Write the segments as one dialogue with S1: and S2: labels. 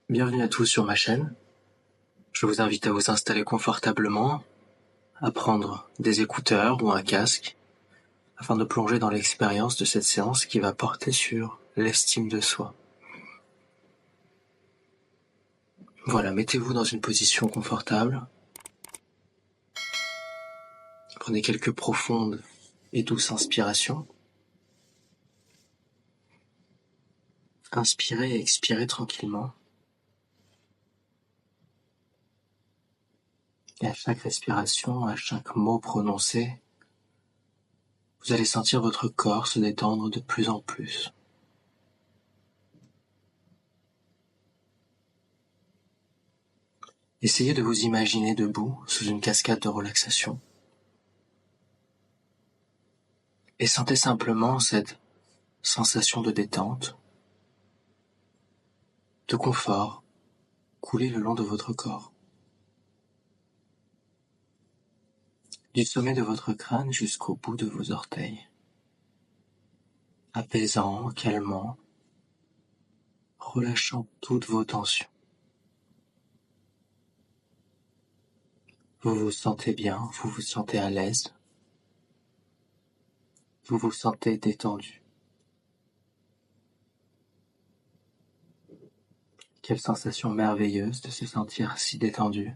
S1: Bienvenue à tous sur ma chaîne. Je vous invite à vous installer confortablement, à prendre des écouteurs ou un casque, afin de plonger dans l'expérience de cette séance qui va porter sur l'estime de soi. Voilà, mettez-vous dans une position confortable. Prenez quelques profondes et douces inspirations. Inspirez et expirez tranquillement. Et à chaque respiration, à chaque mot prononcé, vous allez sentir votre corps se détendre de plus en plus. Essayez de vous imaginer debout sous une cascade de relaxation. Et sentez simplement cette sensation de détente, de confort, couler le long de votre corps. Du sommet de votre crâne jusqu'au bout de vos orteils. Apaisant, calmant, relâchant toutes vos tensions. Vous vous sentez bien, vous vous sentez à l'aise, vous vous sentez détendu. Quelle sensation merveilleuse de se sentir si détendu,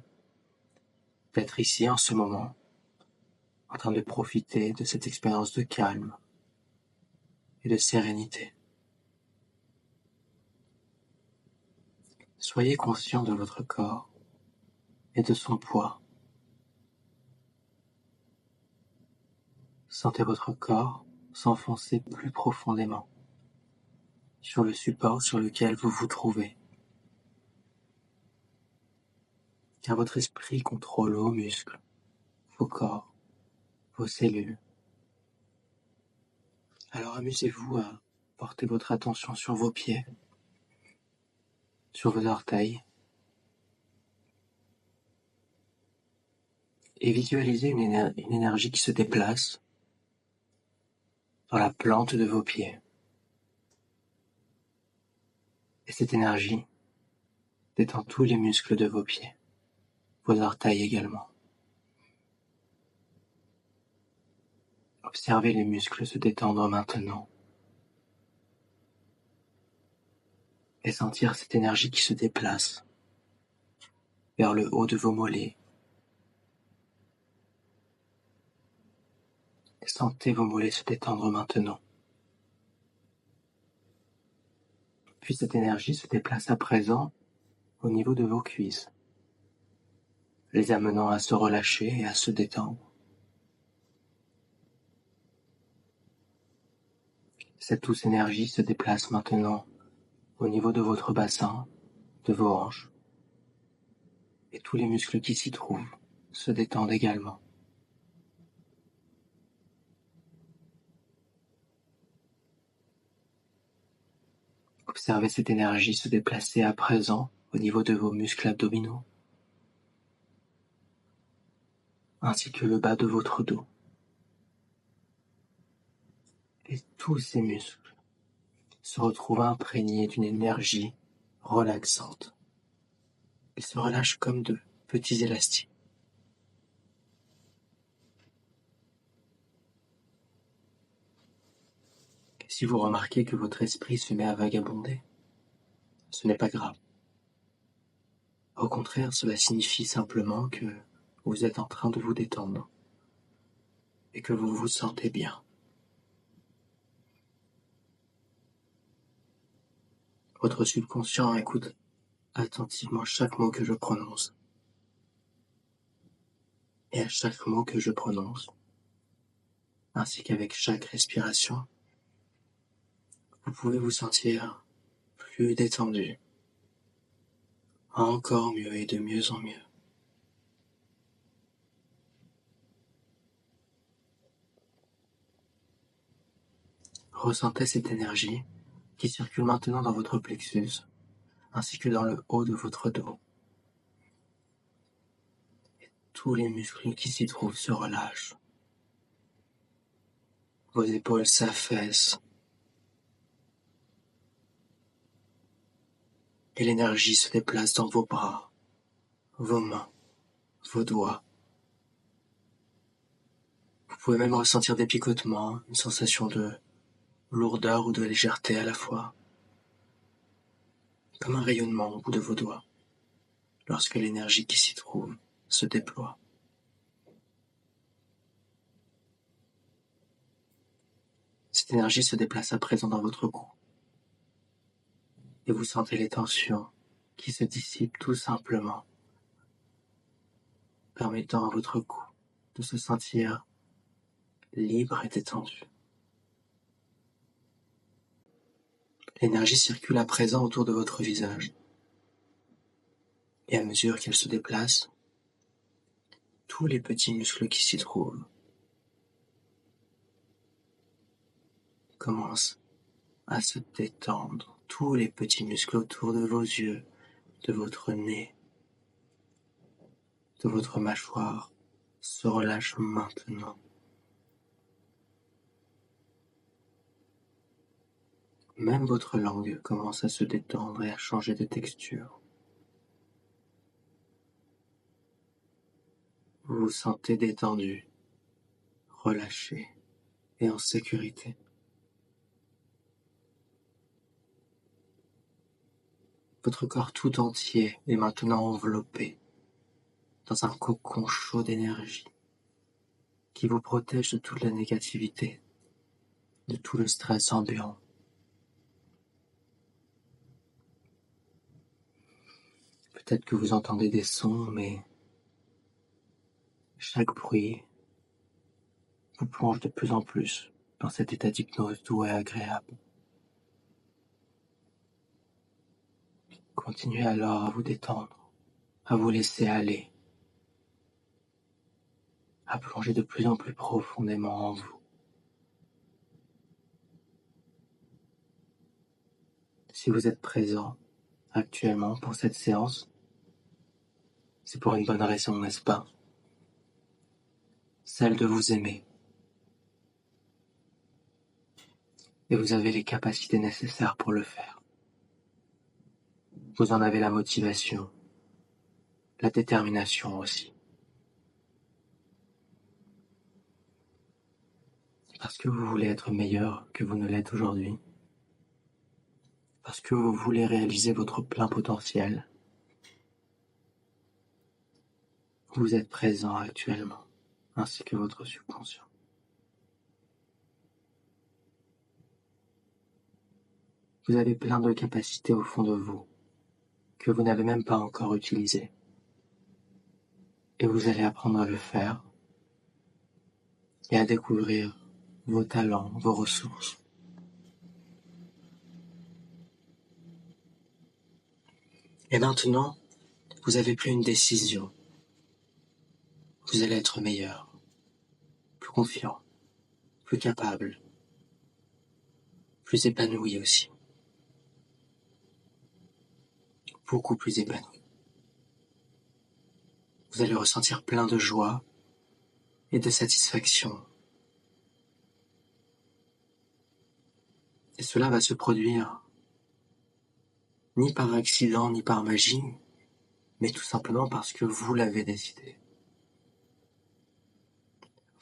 S1: d'être ici en ce moment, en train de profiter de cette expérience de calme et de sérénité. Soyez conscient de votre corps et de son poids. Sentez votre corps s'enfoncer plus profondément sur le support sur lequel vous vous trouvez. Car votre esprit contrôle vos muscles, vos corps, vos cellules. Alors amusez-vous à porter votre attention sur vos pieds, sur vos orteils, et visualisez une énergie qui se déplace dans la plante de vos pieds. Et cette énergie détend tous les muscles de vos pieds, vos orteils également. Observez les muscles se détendre maintenant et sentir cette énergie qui se déplace vers le haut de vos mollets. Et sentez vos mollets se détendre maintenant. Puis cette énergie se déplace à présent au niveau de vos cuisses, les amenant à se relâcher et à se détendre. Cette douce énergie se déplace maintenant au niveau de votre bassin, de vos hanches, et tous les muscles qui s'y trouvent se détendent également. Observez cette énergie se déplacer à présent au niveau de vos muscles abdominaux, ainsi que le bas de votre dos. Et tous ces muscles se retrouvent imprégnés d'une énergie relaxante. Ils se relâchent comme de petits élastiques. Si vous remarquez que votre esprit se met à vagabonder, ce n'est pas grave. Au contraire, cela signifie simplement que vous êtes en train de vous détendre et que vous vous sentez bien. Votre subconscient écoute attentivement chaque mot que je prononce. Et à chaque mot que je prononce, ainsi qu'avec chaque respiration, vous pouvez vous sentir plus détendu, encore mieux et de mieux en mieux. Ressentez cette énergie qui circule maintenant dans votre plexus, ainsi que dans le haut de votre dos. Et tous les muscles qui s'y trouvent se relâchent. Vos épaules s'affaissent. et l'énergie se déplace dans vos bras, vos mains, vos doigts. Vous pouvez même ressentir des picotements, une sensation de lourdeur ou de légèreté à la fois, comme un rayonnement au bout de vos doigts, lorsque l'énergie qui s'y trouve se déploie. Cette énergie se déplace à présent dans votre cou, et vous sentez les tensions qui se dissipent tout simplement, permettant à votre cou de se sentir libre et détendu. L'énergie circule à présent autour de votre visage, et à mesure qu'elle se déplace, tous les petits muscles qui s'y trouvent commencent à se détendre. Tous les petits muscles autour de vos yeux, de votre nez, de votre mâchoire se relâchent maintenant. Même votre langue commence à se détendre et à changer de texture. Vous vous sentez détendu, relâché et en sécurité. Votre corps tout entier est maintenant enveloppé dans un cocon chaud d'énergie qui vous protège de toute la négativité, de tout le stress ambiant. Peut-être que vous entendez des sons, mais chaque bruit vous plonge de plus en plus dans cet état d'hypnose doux et agréable. Continuez alors à vous détendre, à vous laisser aller, à plonger de plus en plus profondément en vous. Si vous êtes présent actuellement pour cette séance, c'est pour une bonne raison, n'est-ce pas? Celle de vous aimer. Et vous avez les capacités nécessaires pour le faire. Vous en avez la motivation, la détermination aussi. Parce que vous voulez être meilleur que vous ne l'êtes aujourd'hui. Parce que vous voulez réaliser votre plein potentiel. Vous êtes présent actuellement, ainsi que votre subconscient. Vous avez plein de capacités au fond de vous, que vous n'avez même pas encore utilisées. Et vous allez apprendre à le faire, et à découvrir vos talents, vos ressources. Et maintenant, vous n'avez plus une décision. Vous allez être meilleur, plus confiant, plus capable, plus épanoui aussi. Beaucoup plus épanoui. Vous allez ressentir plein de joie et de satisfaction. Et cela va se produire ni par accident, ni par magie, mais tout simplement parce que vous l'avez décidé.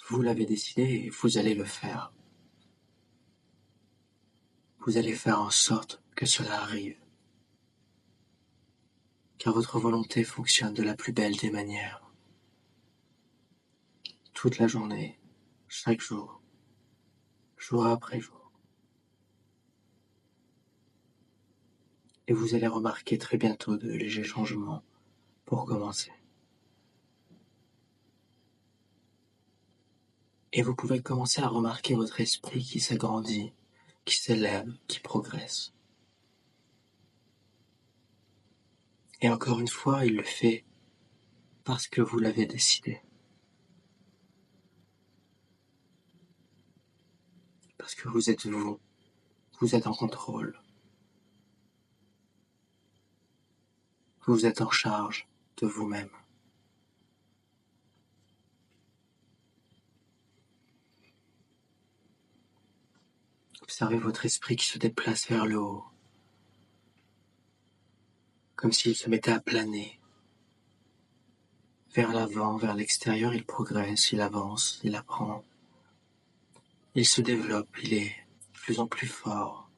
S1: Vous l'avez décidé et vous allez le faire. Vous allez faire en sorte que cela arrive. Car votre volonté fonctionne de la plus belle des manières. Toute la journée, chaque jour, jour après jour. Et vous allez remarquer très bientôt de légers changements pour commencer. Et vous pouvez commencer à remarquer votre esprit qui s'agrandit, qui s'élève, qui progresse. Et encore une fois, il le fait parce que vous l'avez décidé. Parce que vous êtes en contrôle. Vous êtes en charge de vous-même. Observez votre esprit qui se déplace vers le haut. comme s'il se mettait à planer. Vers l'avant, vers l'extérieur, il progresse, il avance, il apprend. Il se développe, il est de plus en plus fort.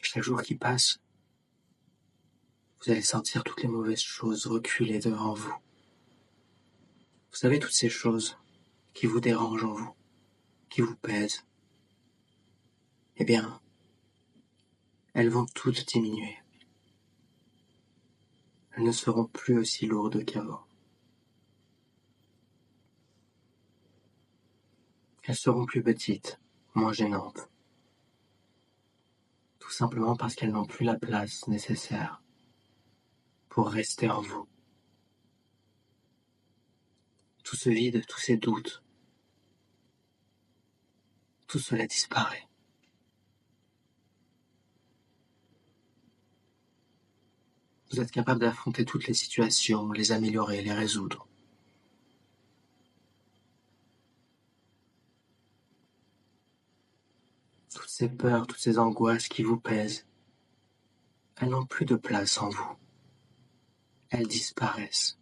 S1: Chaque jour qui passe, vous allez sentir toutes les mauvaises choses reculer devant vous. Vous savez, toutes ces choses qui vous dérangent en vous, qui vous pèsent, eh bien, elles vont toutes diminuer. Elles ne seront plus aussi lourdes qu'avant. Elles seront plus petites, moins gênantes. Tout simplement parce qu'elles n'ont plus la place nécessaire pour rester en vous. Tout ce vide, tous ces doutes, tout cela disparaît. Vous êtes capable d'affronter toutes les situations, les améliorer, les résoudre. Toutes ces peurs, toutes ces angoisses qui vous pèsent, elles n'ont plus de place en vous. Elles disparaissent.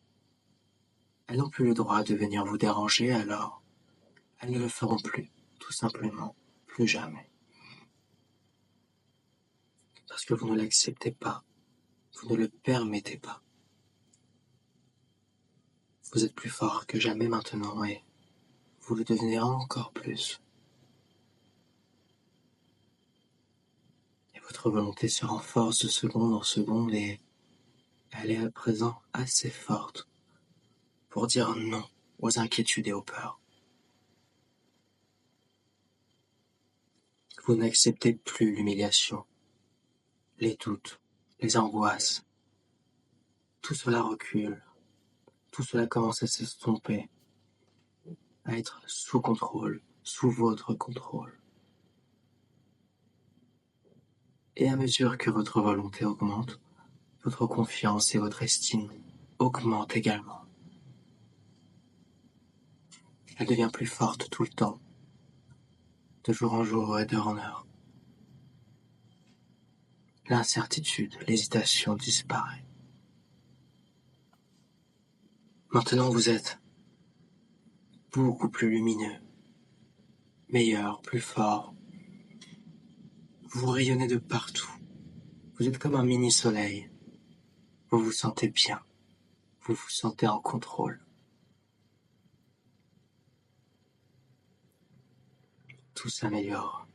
S1: Elles n'ont plus le droit de venir vous déranger, alors elles ne le feront plus, tout simplement, plus jamais. Parce que vous ne l'acceptez pas, vous ne le permettez pas. Vous êtes plus fort que jamais maintenant et vous le devenez encore plus. Et votre volonté se renforce de seconde en seconde et elle est à présent assez forte pour dire non aux inquiétudes et aux peurs. Vous n'acceptez plus l'humiliation, les doutes, les angoisses. Tout cela recule, tout cela commence à s'estomper, à être sous contrôle, sous votre contrôle. Et à mesure que votre volonté augmente, votre confiance et votre estime augmentent également. Elle devient plus forte tout le temps, de jour en jour et d'heure en heure. L'incertitude, l'hésitation disparaît. Maintenant vous êtes beaucoup plus lumineux, meilleur, plus fort. Vous rayonnez de partout. Vous êtes comme un mini-soleil. Vous vous sentez bien. Vous vous sentez en contrôle. Tout s'améliore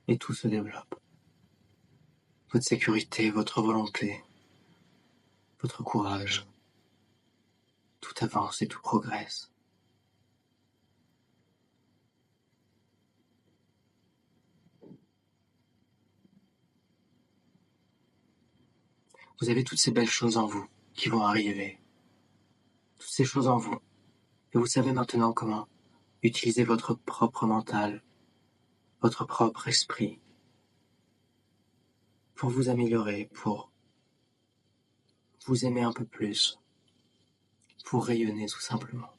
S1: et tout se développe. Votre sécurité, votre volonté, votre courage, tout avance et tout progresse. Vous avez toutes ces belles choses en vous qui vont arriver. Toutes ces choses en vous. Et vous savez maintenant comment utiliser votre propre mental, votre propre esprit, pour vous améliorer, pour vous aimer un peu plus, pour rayonner tout simplement.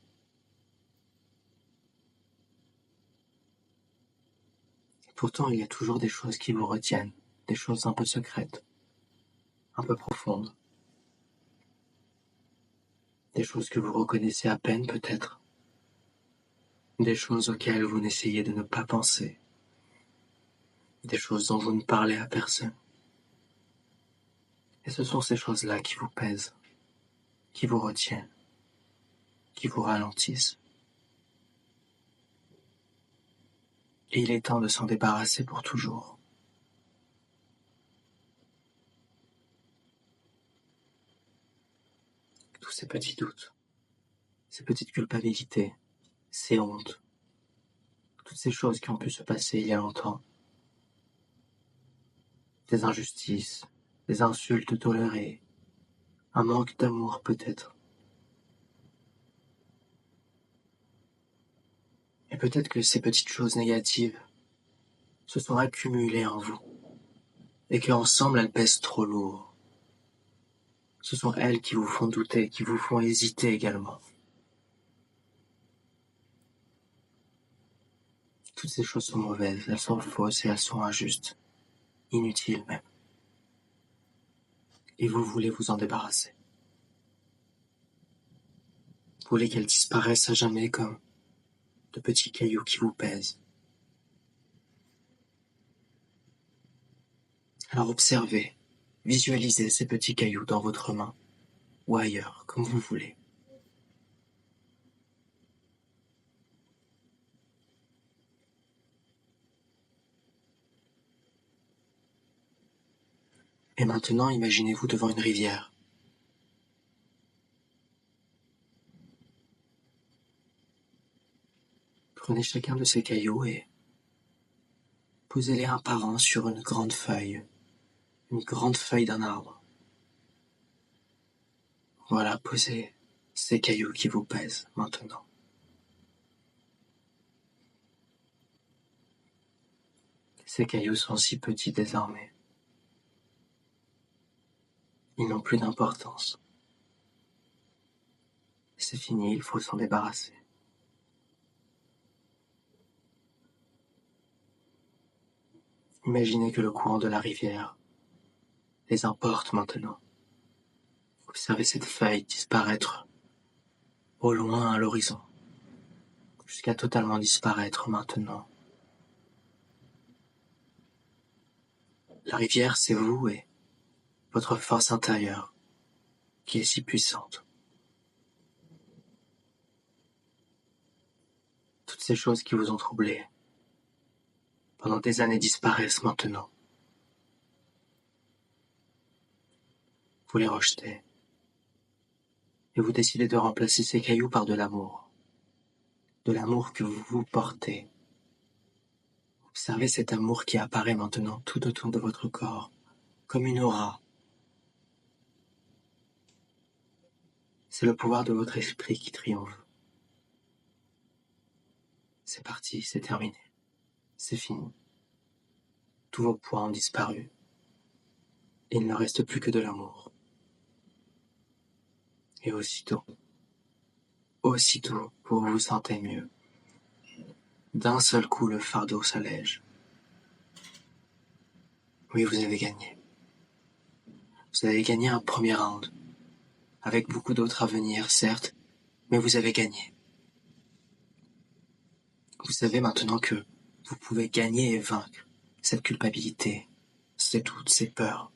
S1: Pourtant, il y a toujours des choses qui vous retiennent, des choses un peu secrètes, un peu profondes, des choses que vous reconnaissez à peine peut-être, des choses auxquelles vous n'essayez de ne pas penser, des choses dont vous ne parlez à personne. Et ce sont ces choses-là qui vous pèsent, qui vous retiennent, qui vous ralentissent. Et il est temps de s'en débarrasser pour toujours. Tous ces petits doutes, ces petites culpabilités, ces hontes, toutes ces choses qui ont pu se passer il y a longtemps, des injustices, des insultes tolérées, un manque d'amour peut-être. Et peut-être que ces petites choses négatives se sont accumulées en vous, et qu'ensemble elles pèsent trop lourd. Ce sont elles qui vous font douter, qui vous font hésiter également. Toutes ces choses sont mauvaises, elles sont fausses et elles sont injustes, inutiles même. Et vous voulez vous en débarrasser. Vous voulez qu'elles disparaissent à jamais comme de petits cailloux qui vous pèsent. Alors observez, visualisez ces petits cailloux dans votre main, ou ailleurs, comme vous voulez. Et maintenant, imaginez-vous devant une rivière. Prenez chacun de ces cailloux et posez-les un par un sur une grande feuille d'un arbre. Voilà, posez ces cailloux qui vous pèsent maintenant. Ces cailloux sont si petits désormais. Ils n'ont plus d'importance. C'est fini, il faut s'en débarrasser. Imaginez que le courant de la rivière les emporte maintenant. Observez cette feuille disparaître au loin à l'horizon, jusqu'à totalement disparaître maintenant. La rivière, c'est vous et votre force intérieure, qui est si puissante. Toutes ces choses qui vous ont troublé pendant des années disparaissent maintenant. Vous les rejetez. Et vous décidez de remplacer ces cailloux par de l'amour. De l'amour que vous vous portez. Observez cet amour qui apparaît maintenant tout autour de votre corps, comme une aura. C'est le pouvoir de votre esprit qui triomphe. C'est parti, c'est terminé. C'est fini. Tous vos poids ont disparu. Et il ne reste plus que de l'amour. Et aussitôt, vous vous sentez mieux. D'un seul coup, le fardeau s'allège. Oui, vous avez gagné. Vous avez gagné un premier round, avec beaucoup d'autres à venir, certes, mais vous avez gagné. Vous savez maintenant que vous pouvez gagner et vaincre cette culpabilité, ces doutes, ces peurs,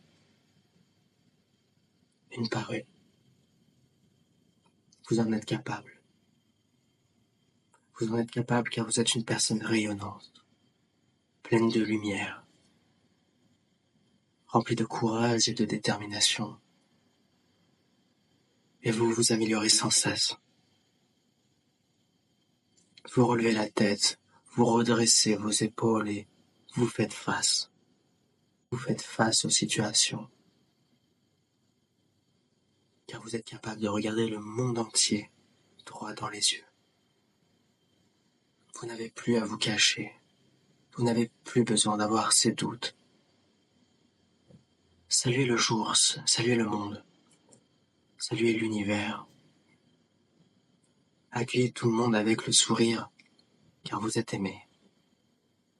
S1: une par une. Vous en êtes capable. Vous en êtes capable car vous êtes une personne rayonnante, pleine de lumière, remplie de courage et de détermination. Et vous vous améliorez sans cesse. Vous relevez la tête, vous redressez vos épaules et vous faites face. Vous faites face aux situations. Car vous êtes capable de regarder le monde entier droit dans les yeux. Vous n'avez plus à vous cacher. Vous n'avez plus besoin d'avoir ces doutes. Saluez le jour, saluez le monde. Saluez l'univers. Accueillez tout le monde avec le sourire, car vous êtes aimé.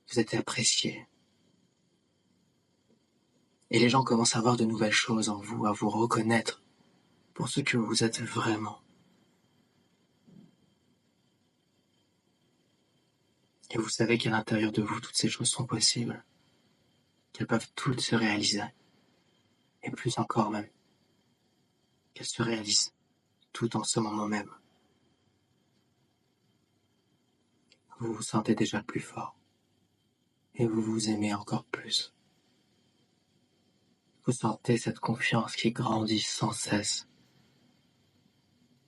S1: Vous êtes apprécié. Et les gens commencent à voir de nouvelles choses en vous, à vous reconnaître pour ce que vous êtes vraiment. Et vous savez qu'à l'intérieur de vous, toutes ces choses sont possibles, qu'elles peuvent toutes se réaliser, et plus encore même, qu'elles se réalisent tout en ce moment même. Vous vous sentez déjà plus fort, et vous vous aimez encore plus. Vous sentez cette confiance qui grandit sans cesse,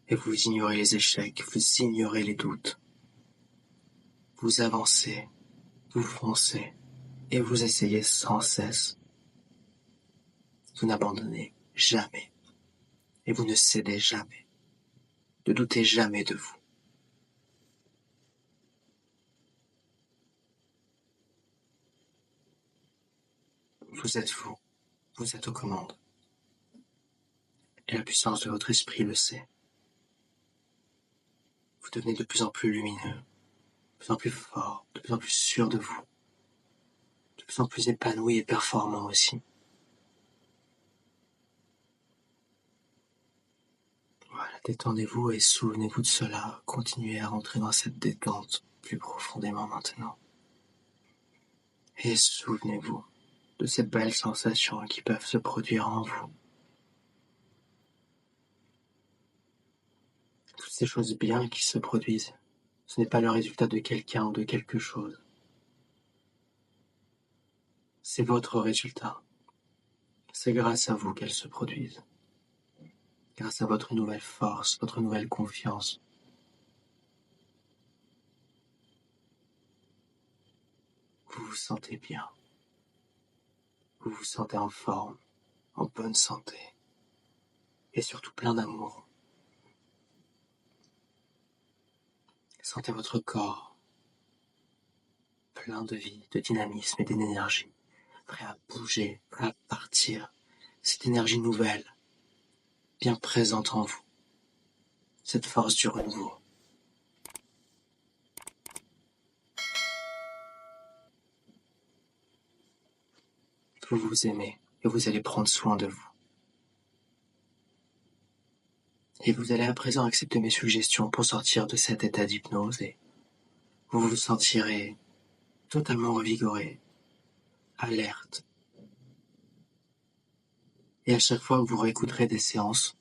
S1: et vous ignorez les échecs, vous ignorez les doutes. Vous avancez, vous foncez, et vous essayez sans cesse. Vous n'abandonnez jamais, et vous ne cédez jamais. Ne doutez jamais de vous. Vous êtes vous, vous êtes aux commandes. Et la puissance de votre esprit le sait. Vous devenez de plus en plus lumineux, de plus en plus fort, de plus en plus sûr de vous, de plus en plus épanoui et performant aussi. Voilà, détendez-vous et souvenez-vous de cela. Continuez à rentrer dans cette détente plus profondément maintenant. Et souvenez-vous de ces belles sensations qui peuvent se produire en vous. Toutes ces choses bien qui se produisent, ce n'est pas le résultat de quelqu'un ou de quelque chose. C'est votre résultat. C'est grâce à vous qu'elles se produisent. Grâce à votre nouvelle force, votre nouvelle confiance. Vous vous sentez bien. Vous vous sentez en forme, en bonne santé. Et surtout plein d'amour. Sentez votre corps plein de vie, de dynamisme et d'énergie, prêt à bouger, prêt à partir. Cette énergie nouvelle, bien présente en vous. Cette force du renouveau. Vous vous aimez et vous allez prendre soin de vous. Et vous allez à présent accepter mes suggestions pour sortir de cet état d'hypnose et vous vous sentirez totalement revigoré, alerte. Et à chaque fois que vous réécouterez des séances,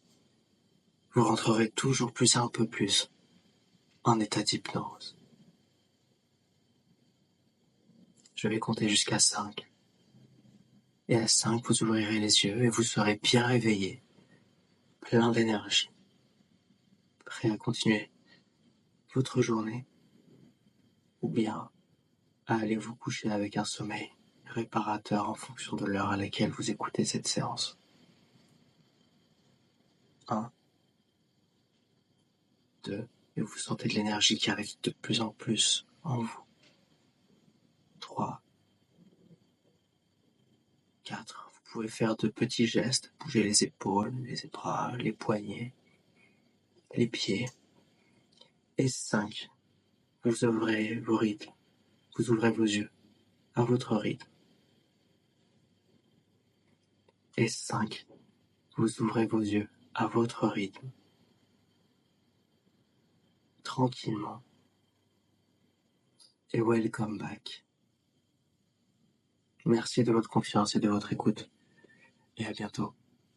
S1: vous rentrerez toujours plus un peu plus en état d'hypnose. Je vais compter jusqu'à 5. Et à 5, vous ouvrirez les yeux et vous serez bien réveillé, plein d'énergie, prêt à continuer votre journée ou bien à aller vous coucher avec un sommeil réparateur en fonction de l'heure à laquelle vous écoutez cette séance. 1, 2, et vous sentez de l'énergie qui arrive de plus en plus en vous. 3, 4, vous pouvez faire de petits gestes, bouger les épaules, les bras, les poignets, les pieds. Et 5, vous ouvrez vos rythmes, vous ouvrez vos yeux à votre rythme. Et 5, vous ouvrez vos yeux à votre rythme, tranquillement. Et welcome back. Merci de votre confiance et de votre écoute. Et à bientôt.